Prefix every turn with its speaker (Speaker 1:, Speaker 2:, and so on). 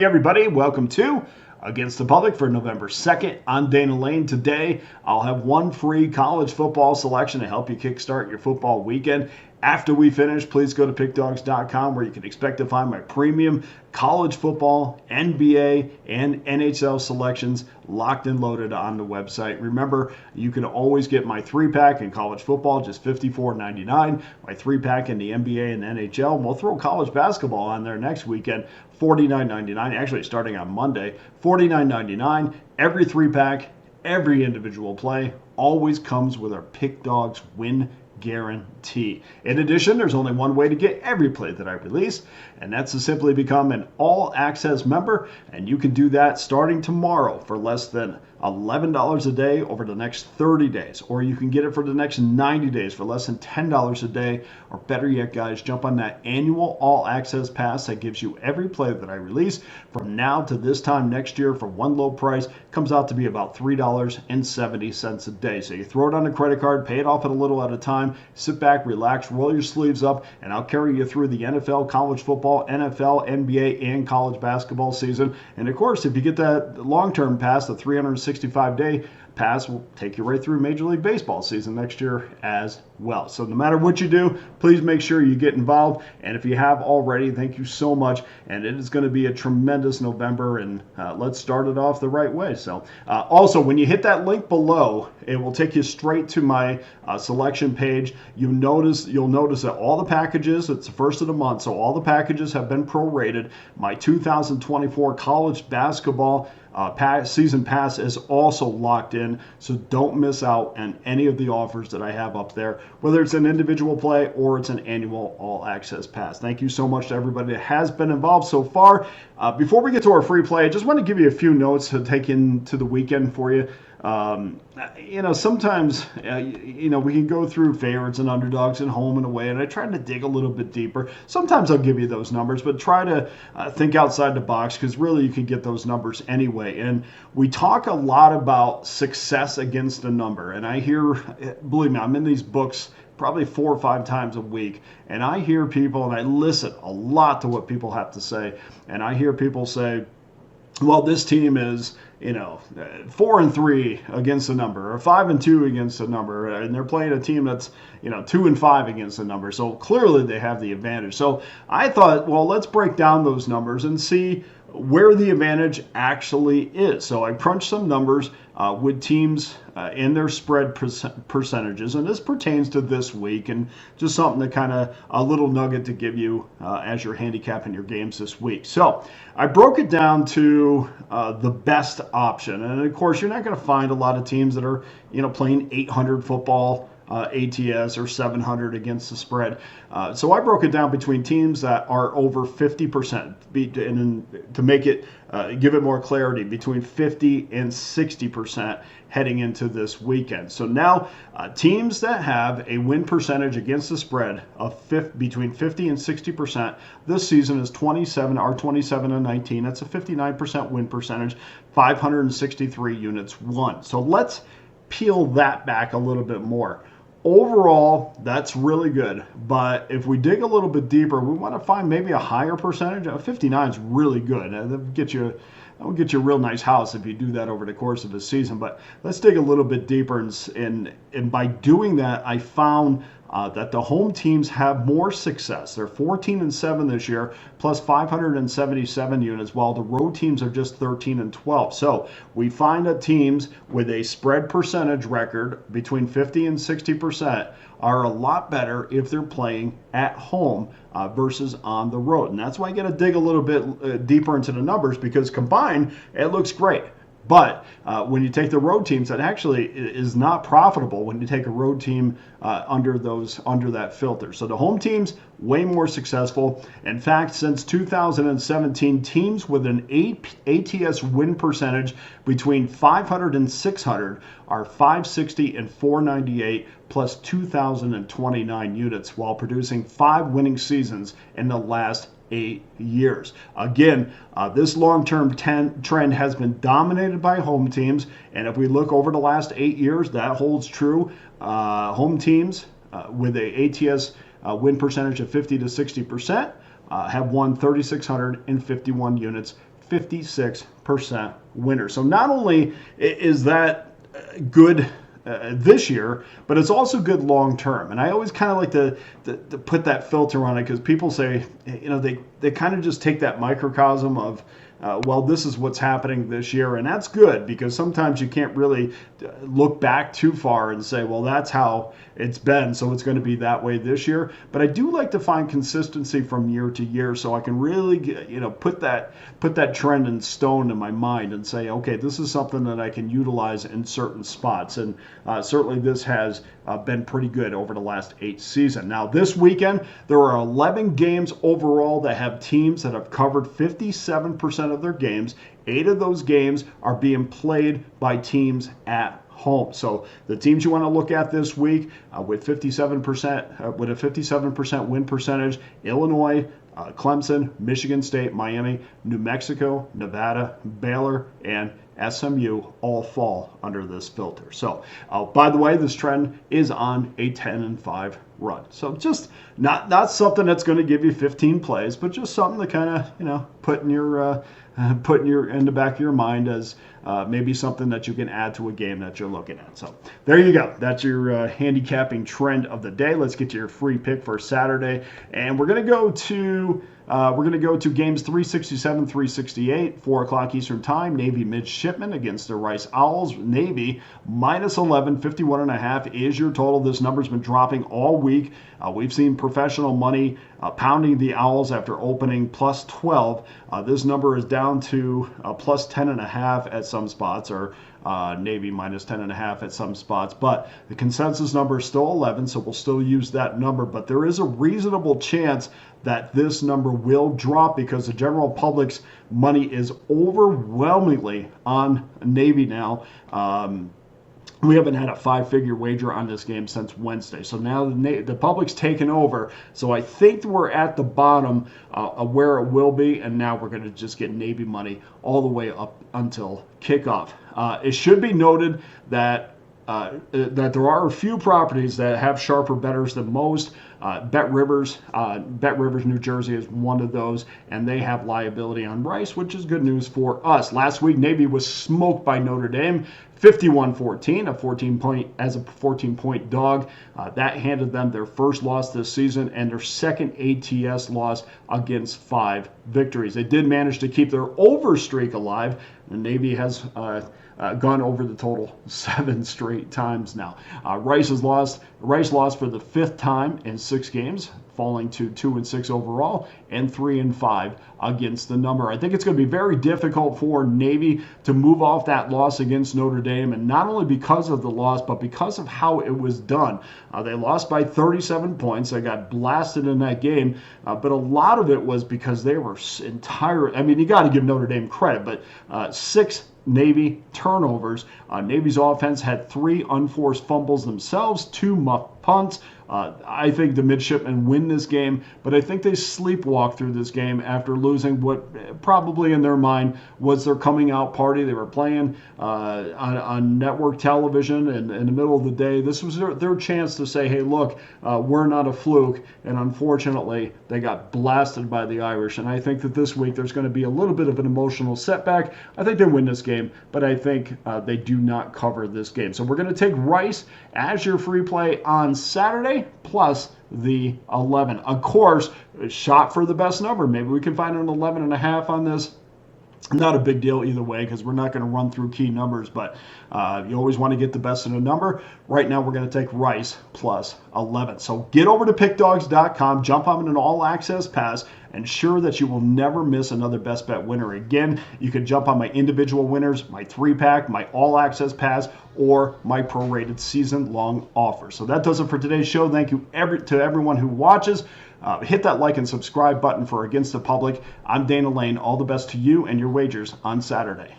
Speaker 1: Hey everybody, welcome to Against the Public for November 2nd. I'm Dana Lane. Today, I'll have one free college football selection to help you kickstart your football weekend. After we finish, please go to pickdawgz.com where you can expect to find my premium college football, NBA, and NHL selections locked and loaded on the website. Remember, you can always get my 3-pack in college football, just $54.99, my 3-pack in the NBA and NHL, and we'll throw college basketball on there next weekend, $49.99, actually starting on Monday, $49.99, every 3-pack, every individual play, always comes with our Pick Dawgz win guarantee. In addition, there's only one way to get every play that I release, and that's to simply become an all-access member, and you can do that starting tomorrow for less than $11 a day over the next 30 days, or you can get it for the next 90 days for less than $10 a day, or better yet, guys, jump on that annual all-access pass that gives you every play that I release from now to this time next year for one low price. Comes out to be about $3.70 a day. So you throw it on a credit card, pay it off at a little at a time, sit back, relax, roll your sleeves up, and I'll carry you through the NFL, college football, NFL, NBA, and college basketball season. And of course, if you get that long-term pass, the 365-day pass, will take you right through Major League Baseball season next year as well. So no matter what you do, please make sure you get involved. And if you have already, thank you so much. And it is going to be a tremendous November, and let's start it off the right way. So also, when you hit that link below, it will take you straight to my selection page. You'll notice that all the packages, it's the first of the month, so all the packages have been prorated. My 2024 college basketball season pass is also locked in, so don't miss out on any of the offers that I have up there, whether it's an individual play or it's an annual all-access pass. Thank you so much to everybody that has been involved so far. Before we get to our free play, I just want to give you a few notes to take into the weekend for you. Sometimes, we can go through favorites and underdogs and home and away, and I try to dig a little bit deeper. Sometimes I'll give you those numbers, but try to think outside the box, because really you can get those numbers anyway. And we talk a lot about success against a number, and I hear, believe me, I'm in these books probably 4 or 5 times a week, and I hear people, and I listen a lot to what people have to say, and I hear people say, well, this team is 4-3 against the number, or 5-2 against the number, and they're playing a team that's 2-5 against the number. So clearly they have the advantage. So I thought, well, let's break down those numbers and see where the advantage actually is. So I crunched some numbers with teams in their spread percentages, and this pertains to this week, and just something to kind of a little nugget to give you as you're handicapping your games this week. So I broke it down to the best option, and of course you're not going to find a lot of teams that are playing 800 football ATS or 700 against the spread. So I broke it down between teams that are over 50%, and to make it give it more clarity, between 50 and 60% heading into this weekend. So now teams that have a win percentage against the spread of between 50 and 60% this season is 27 and 19. That's a 59% win percentage, 563 units won. So let's peel that back a little bit more. Overall, that's really good, but if we dig a little bit deeper, we want to find maybe a higher percentage. 59 is really good. That would get you a real nice house if you do that over the course of the season. But let's dig a little bit deeper, and by doing that, I found that the home teams have more success. They're 14-7 this year, plus 577 units, while the road teams are just 13-12. So we find that teams with a spread percentage record between 50 and 60% are a lot better if they're playing at home versus on the road. And that's why I got to dig a little bit deeper into the numbers, because combined, it looks great. But when you take the road teams, that actually is not profitable when you take a road team under that filter. So the home teams, way more successful. In fact, since 2017, teams with an ATS win percentage between 500 and 600 are 560 and 498 plus 2,029 units, while producing 5 winning seasons in the last 8 years. Again, this long-term trend has been dominated by home teams, and if we look over the last 8 years, that holds true. Home teams with a ATS win percentage of 50 to 60% have won 3,651 units 56% winner. So not only is that good this year, but it's also good long term. And I always kind of like to put that filter on it, because people say, they kind of just take that microcosm of, well, this is what's happening this year. And that's good, because sometimes you can't really look back too far and say, well, that's how it's been, so it's going to be that way this year. But I do like to find consistency from year to year, so I can really put that trend in stone in my mind and say, okay, this is something that I can utilize in certain spots. And certainly this has been pretty good over the last 8 seasons. Now, this weekend, there are 11 games overall that have teams that have covered 57% of their games. 8 of those games are being played by teams at home. So the teams you want to look at this week with a 57% win percentage: Illinois, Clemson, Michigan State, Miami, New Mexico, Nevada, Baylor, and SMU all fall under this filter. So, by the way, this trend is on a 10-5 run. So just not something that's going to give you 15 plays, but just something to kind of put in the back of your mind as maybe something that you can add to a game that you're looking at. So there you go. That's your handicapping trend of the day. Let's get to your free pick for Saturday, and we're going to go to games 367, 368, 4 o'clock Eastern Time. Navy midshipmen against the Rice Owls. Navy minus 11, 51.5 is your total. This number's been dropping all week. We've seen professional money pounding the Owls after opening plus 12. This number is down to plus 10.5 at some spots, or Navy minus 10.5 at some spots. But the consensus number is still 11, so we'll still use that number. But there is a reasonable chance that this number will drop, because the general public's money is overwhelmingly on Navy now. We haven't had a 5-figure wager on this game since Wednesday. So now the public's taken over. So I think we're at the bottom of where it will be. And now we're going to just get Navy money all the way up until kickoff. It should be noted that there are a few properties that have sharper bettors than most. Bet Rivers, New Jersey is one of those, and they have liability on Rice, which is good news for us. Last week, Navy was smoked by Notre Dame, 51-14, a 14-point dog. That handed them their first loss this season and their second ATS loss against 5 victories. They did manage to keep their over streak alive. The Navy has gone over the total 7 straight times now. Rice lost for the 5th time in 6 games, falling to 2-6 overall and 3-5 against the number. I think it's going to be very difficult for Navy to move off that loss against Notre Dame, and not only because of the loss, but because of how it was done. They lost by 37 points. They got blasted in that game, but a lot of it was because they were you got to give Notre Dame credit, but 6 Navy turnovers. Navy's offense had 3 unforced fumbles themselves, 2 muffed punts. I think the midshipmen win this game, but I think they sleepwalk through this game after losing what probably in their mind was their coming out party. They were playing on network television, and in the middle of the day, this was their chance to say, hey, look, we're not a fluke. And unfortunately, they got blasted by the Irish. And I think that this week there's going to be a little bit of an emotional setback. I think they win this game, but I think they do not cover this game. So we're going to take Rice as your free play on Saturday, plus the 11. Of course, shot for the best number. Maybe we can find an 11.5 on this. Not a big deal either way, because we're not going to run through key numbers, but you always want to get the best in a number. Right now, we're going to take Rice plus 11. So get over to Pickdawgz.com, jump on an all-access pass, ensure that you will never miss another best bet winner again. You can jump on my individual winners, my 3-pack, my all-access pass, or my prorated season-long offer. So that does it for today's show. Thank you to everyone who watches. Hit that like and subscribe button for Against the Public. I'm Dana Lane. All the best to you and your wagers on Saturday.